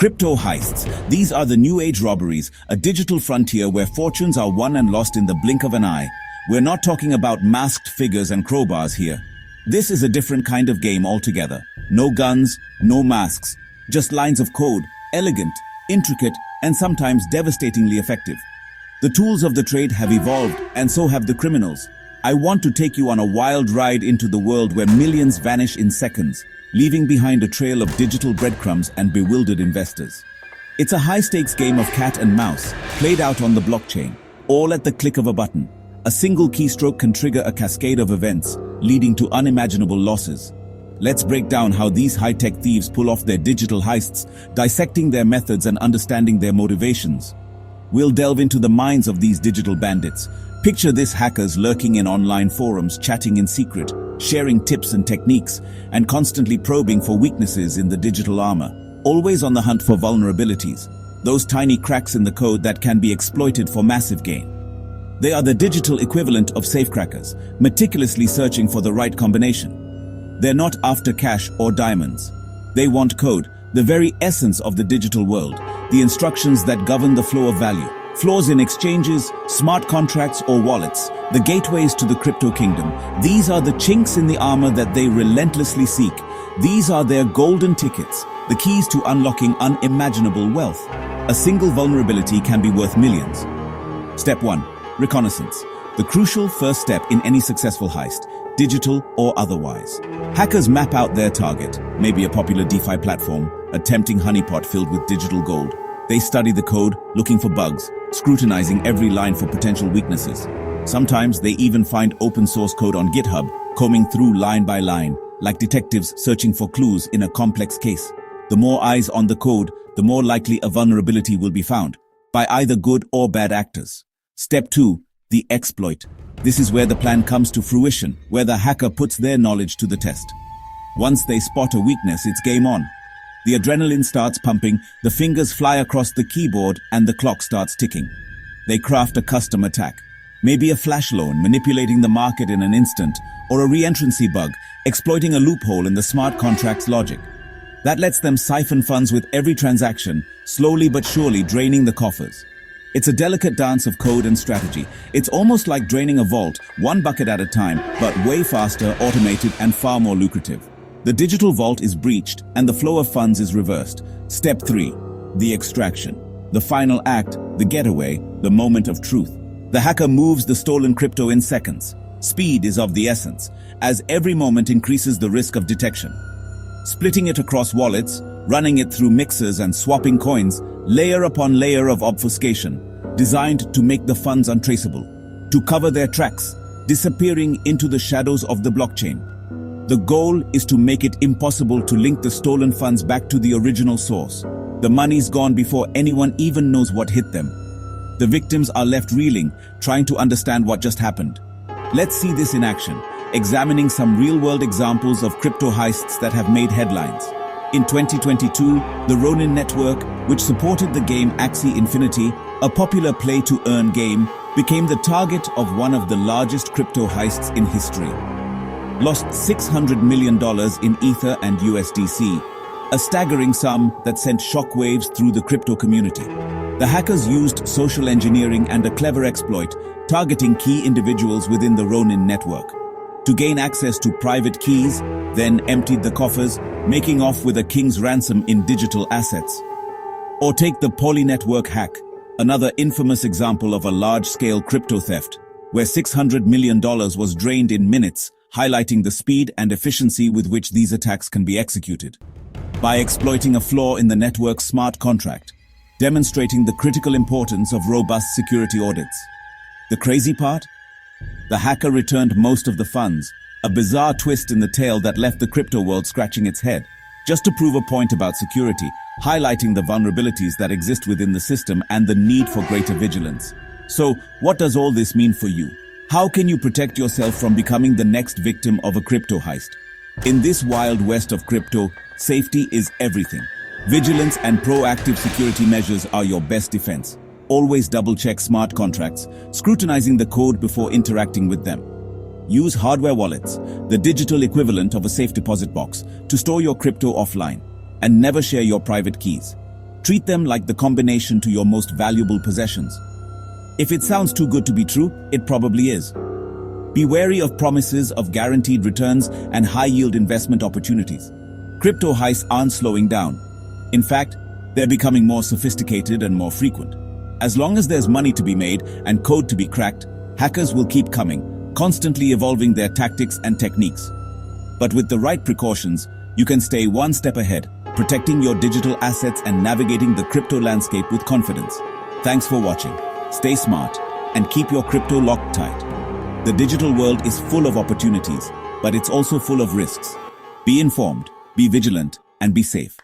Crypto heists. These are the new age robberies, a digital frontier where fortunes are won and lost in the blink of an eye. We're not talking about masked figures and crowbars here. This is a different kind of game altogether. No guns, no masks, just lines of code, elegant, intricate, and sometimes devastatingly effective. The tools of the trade have evolved, and so have the criminals. I want to take you on a wild ride into the world where millions vanish in seconds, leaving behind a trail of digital breadcrumbs and bewildered investors. It's a high-stakes game of cat and mouse, played out on the blockchain, all at the click of a button. A single keystroke can trigger a cascade of events, leading to unimaginable losses. Let's break down how these high-tech thieves pull off their digital heists, dissecting their methods and understanding their motivations. We'll delve into the minds of these digital bandits. Picture this: hackers lurking in online forums, chatting in secret, sharing tips and techniques, and constantly probing for weaknesses in the digital armor, always on the hunt for vulnerabilities, those tiny cracks in the code that can be exploited for massive gain. They are the digital equivalent of safecrackers, meticulously searching for the right combination. They're not after cash or diamonds. They want code, the very essence of the digital world, the instructions that govern the flow of value. Flaws in exchanges, smart contracts, or wallets, the gateways to the crypto kingdom. These are the chinks in the armor that they relentlessly seek. These are their golden tickets, the keys to unlocking unimaginable wealth. A single vulnerability can be worth millions. Step 1. Reconnaissance. The crucial first step in any successful heist, digital or otherwise. Hackers map out their target, maybe a popular DeFi platform, a tempting honeypot filled with digital gold. They study the code, looking for bugs, scrutinizing every line for potential weaknesses. Sometimes they even find open source code on GitHub, combing through line by line, like detectives searching for clues in a complex case. The more eyes on the code, the more likely a vulnerability will be found, by either good or bad actors. Step 2. The exploit. This is where the plan comes to fruition, where the hacker puts their knowledge to the test. Once they spot a weakness, it's game on. The adrenaline starts pumping, the fingers fly across the keyboard, and the clock starts ticking. They craft a custom attack. Maybe a flash loan, manipulating the market in an instant, or a re-entrancy bug, exploiting a loophole in the smart contract's logic. That lets them siphon funds with every transaction, slowly but surely draining the coffers. It's a delicate dance of code and strategy. It's almost like draining a vault, one bucket at a time, but way faster, automated, and far more lucrative. The digital vault is breached, and the flow of funds is reversed. Step 3. The extraction. The final act, the getaway, the moment of truth. The hacker moves the stolen crypto in seconds. Speed is of the essence, as every moment increases the risk of detection. Splitting it across wallets, running it through mixers and swapping coins, layer upon layer of obfuscation, designed to make the funds untraceable, to cover their tracks, disappearing into the shadows of the blockchain. The goal is to make it impossible to link the stolen funds back to the original source. The money's gone before anyone even knows what hit them. The victims are left reeling, trying to understand what just happened. Let's see this in action, examining some real-world examples of crypto heists that have made headlines. In 2022, the Ronin network, which supported the game Axie Infinity, a popular play-to-earn game, became the target of one of the largest crypto heists in history. Lost $600 million in Ether and USDC, a staggering sum that sent shockwaves through the crypto community. The hackers used social engineering and a clever exploit, targeting key individuals within the Ronin network. To gain access to private keys, then emptied the coffers, making off with a king's ransom in digital assets. Or take the Poly network hack, another infamous example of a large-scale crypto theft, where $600 million was drained in minutes, highlighting the speed and efficiency with which these attacks can be executed. By exploiting a flaw in the network's smart contract, demonstrating the critical importance of robust security audits. The crazy part? The hacker returned most of the funds, a bizarre twist in the tale that left the crypto world scratching its head, just to prove a point about security, highlighting the vulnerabilities that exist within the system and the need for greater vigilance. So, what does all this mean for you? How can you protect yourself from becoming the next victim of a crypto heist? In this wild west of crypto, safety is everything. Vigilance and proactive security measures are your best defense. Always double-check smart contracts, scrutinizing the code before interacting with them. Use hardware wallets, the digital equivalent of a safe deposit box, to store your crypto offline, and never share your private keys. Treat them like the combination to your most valuable possessions. If it sounds too good to be true, it probably is. Be wary of promises of guaranteed returns and high-yield investment opportunities. Crypto heists aren't slowing down. In fact, they're becoming more sophisticated and more frequent. As long as there's money to be made and code to be cracked, hackers will keep coming, constantly evolving their tactics and techniques. But with the right precautions, you can stay one step ahead, protecting your digital assets and navigating the crypto landscape with confidence. Thanks for watching. Stay smart and keep your crypto locked tight. The digital world is full of opportunities, but it's also full of risks. Be informed, be vigilant, and be safe.